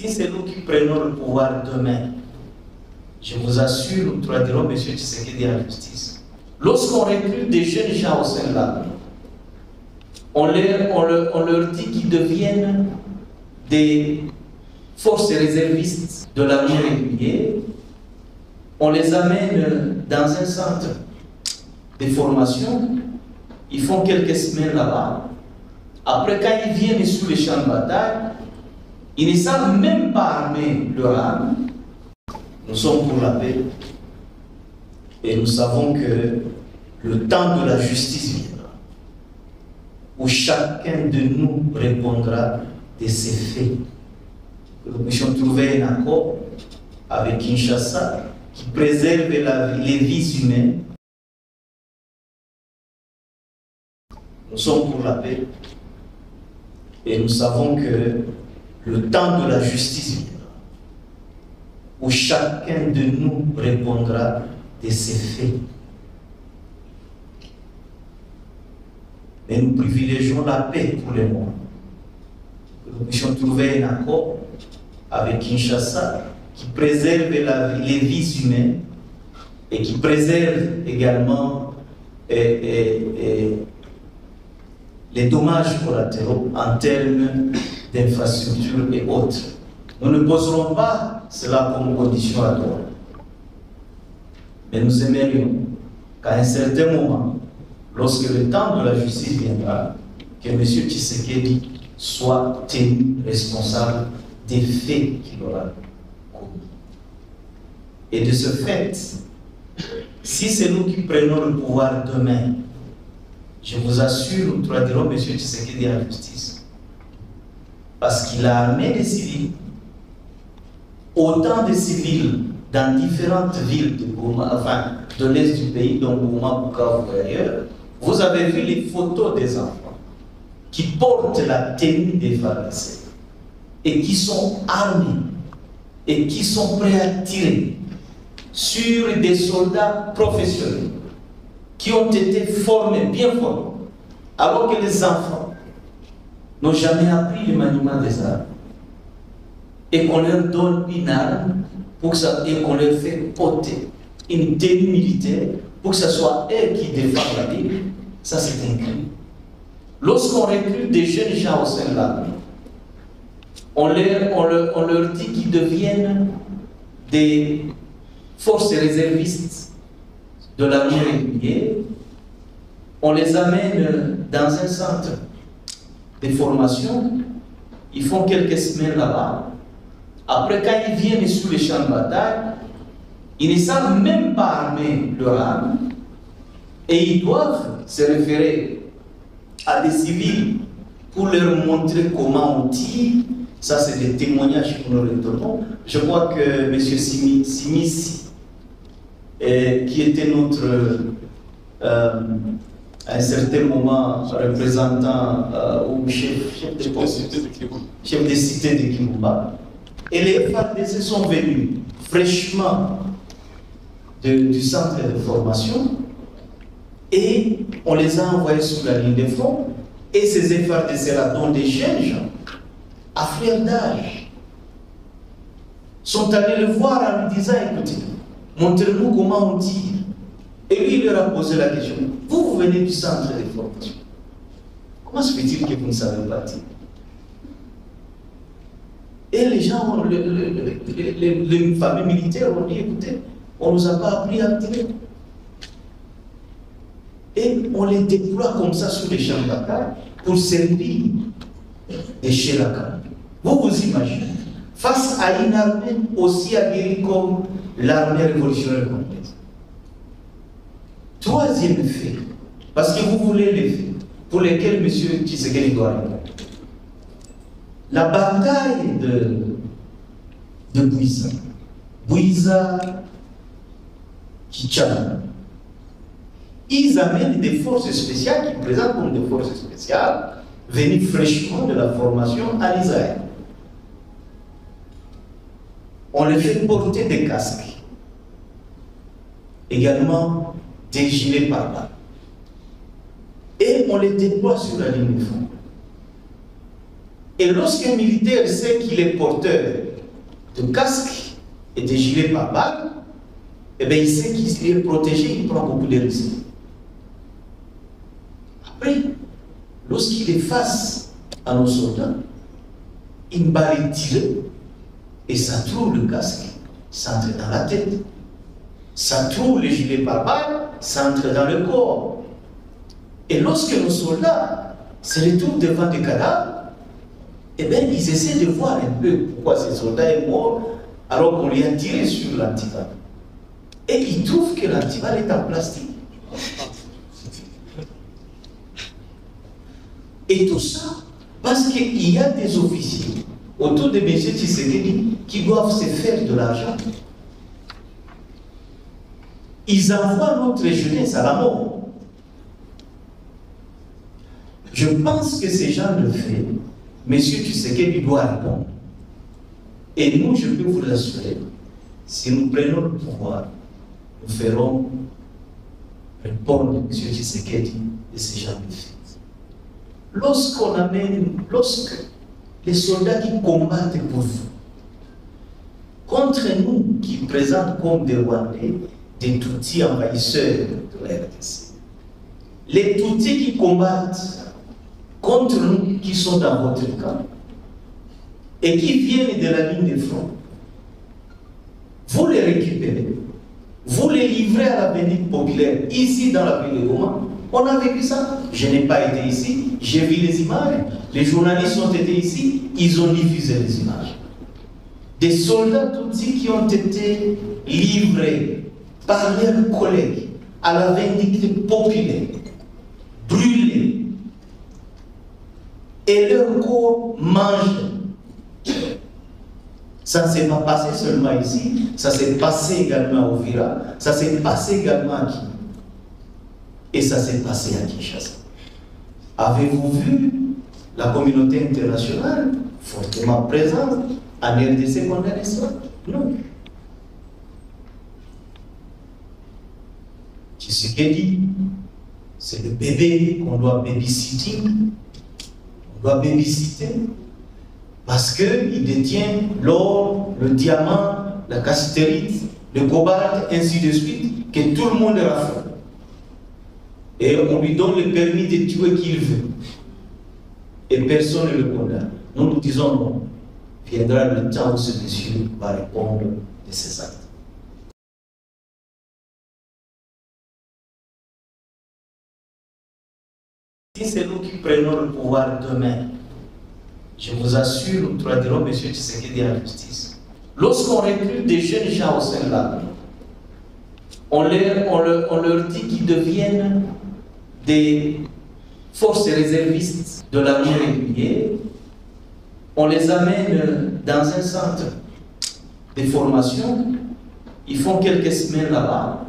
Si c'est nous qui prenons le pouvoir demain, je vous assure, nous traduirons M. Tshisekedi à la justice. Lorsqu'on recrute des jeunes gens au sein de l'armée, on leur dit qu'ils deviennent des forces réservistes de l'armée régulière, on les amène dans un centre de formation, ils font quelques semaines là-bas. Après, quand ils viennent sur les champs de bataille, ils ne savent même pas armer leur arme. Nous sommes pour la paix et nous savons que le temps de la justice viendra, où chacun de nous répondra de ses faits. Que nous puissions trouver un accord avec Kinshasa qui préserve les vies humaines. Nous sommes pour la paix et nous savons que le temps de la justice viendra, où chacun de nous répondra de ses faits. Mais nous privilégions la paix pour le monde. Que nous puissions trouver un accord avec Kinshasa qui préserve les vies humaines et qui préserve également les dommages collatéraux en termes d'infrastructures et autres. Nous ne poserons pas cela comme condition à droit. Mais nous aimerions qu'à un certain moment, lorsque le temps de la justice viendra, que M. Tshisekedi soit tenu responsable des faits qu'il aura commis. Et de ce fait, si c'est nous qui prenons le pouvoir demain, je vous assure, nous traduirons M. Tshisekedi à la justice. Parce qu'il a armé des civils, autant de civils dans différentes villes de Goma, enfin de l'est du pays, dont Goma, Bukavu ou ailleurs. Vous avez vu les photos des enfants qui portent la tenue des FARDC et qui sont armés et qui sont prêts à tirer sur des soldats professionnels qui ont été formés, bien formés, alors que les enfants n'ont jamais appris le maniement des armes et qu'on leur donne une arme pour que ça, et qu'on leur fait porter une tenue militaire pour que ce soit eux qui défendent la ville, ça c'est un crime. Lorsqu'on recrute des jeunes gens au sein de l'armée, on leur dit qu'ils deviennent des forces réservistes de l'armée régulière, on les amène dans un centre de formation, ils font quelques semaines là-bas. Après, quand ils viennent sur les champs de bataille, ils ne savent même pas armer leur arme et ils doivent se référer à des civils pour leur montrer comment on tire. Ça, c'est des témoignages que nous leur donnons. Je crois que M. Simissi, qui était notre, à un certain moment, représentant ou chef des cités de Kimumba, et les FARDC sont venus fraîchement du centre de formation et on les a envoyés sur la ligne de front. Et ces FARDC-là, dont des jeunes gens, à frère d'âge, sont allés le voir en lui disant, écoutez, montrez-nous comment on tire. Et lui, il leur a posé la question, vous venez du centre de formation, comment se fait-il que vous ne savez pas tirer? Et les gens, les familles militaires ont dit, écoutez, on ne nous a pas appris à tirer. Et on les déploie comme ça sur les champs de bataille pour servir des Chélaka. Vous vous imaginez, face à une armée aussi aguerrie comme l'armée révolutionnaire congolaise. Troisième fait, parce que vous voulez les faits pour lesquels M. Tshisekedi doit répondre. La bataille de Bouiza, Kichana, ils amènent des forces spéciales qui présentent comme des forces spéciales venues fraîchement de la formation à l'Israël. On les fait porter des casques, également des gilets pare-balles, et on les déploie sur la ligne de front. Et lorsqu'un militaire sait qu'il est porteur de casque et de gilet pare-balles, eh bien, il sait qu'il est protégé, il prend beaucoup de risques. Après, lorsqu'il est face à nos soldats, une balle est tirée et ça trouve le casque, ça entre dans la tête. Ça trouve le gilet pare-balles, ça entre dans le corps. Et lorsque nos soldats se retrouvent devant des cadavres, eh bien, ils essaient de voir un peu pourquoi ce soldat est mort alors qu'on lui a tiré sur l'antival. Et ils trouvent que l'antival est en plastique. Et tout ça, parce qu'il y a des officiers autour de M. Tshisekedi qui doivent se faire de l'argent. Ils envoient notre jeunesse à la mort. Je pense que ces gens le font. M. Tshisekedi doit répondre. Et nous, je peux vous l'assurer, si nous prenons le pouvoir, nous ferons répondre M. Tshisekedi de ces gens le font. Lorsque les soldats qui combattent pour vous, contre nous qui présentent comme des Rwandais, des Tutsis envahisseurs de la RDC, les Tutsis qui combattent contre nous qui sont dans votre camp et qui viennent de la ligne de front, vous les récupérez, vous les livrez à la bénédiction populaire ici dans la ville de Goma. On a vécu ça. Je n'ai pas été ici, j'ai vu les images. Les journalistes ont été ici, ils ont diffusé les images. Des soldats tutsis qui ont été livrés par leurs collègues à la vindicte populaire, brûlés, et leur corps mangé. Ça ne s'est pas passé seulement ici, ça s'est passé également au Vira, ça s'est passé également à Kinshasa. Et ça s'est passé à Kinshasa. Avez-vous vu la communauté internationale fortement présente en RDC condamner ça? Non. Tshisekedi, c'est le bébé qu'on doit babysitting, on doit babysitter, parce qu'il détient l'or, le diamant, la cassiterite, le cobalt, ainsi de suite, que tout le monde raffole. Et on lui donne le permis de tuer qui il veut. Et personne ne le condamne. Nous disons non. Viendra le temps où ce monsieur va répondre de ses actes. Si c'est nous qui prenons le pouvoir demain, je vous assure, nous traduirons M. Tshisekedi à la justice. Lorsqu'on recrute des jeunes gens au sein de l'armée, on leur dit qu'ils deviennent des forces réservistes de l'armée régulière, on les amène dans un centre de formation, ils font quelques semaines là-bas.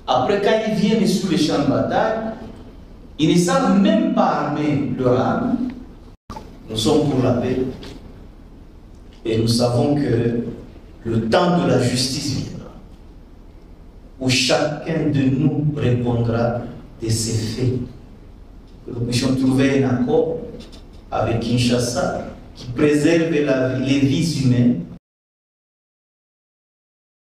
Après, quand ils viennent sur les champs de bataille, ils ne savent même pas armer leur arme. Nous sommes pour la paix. Et nous savons que le temps de la justice viendra, où chacun de nous répondra de ses faits. Que nous puissions trouver un accord avec Kinshasa qui préserve les vies humaines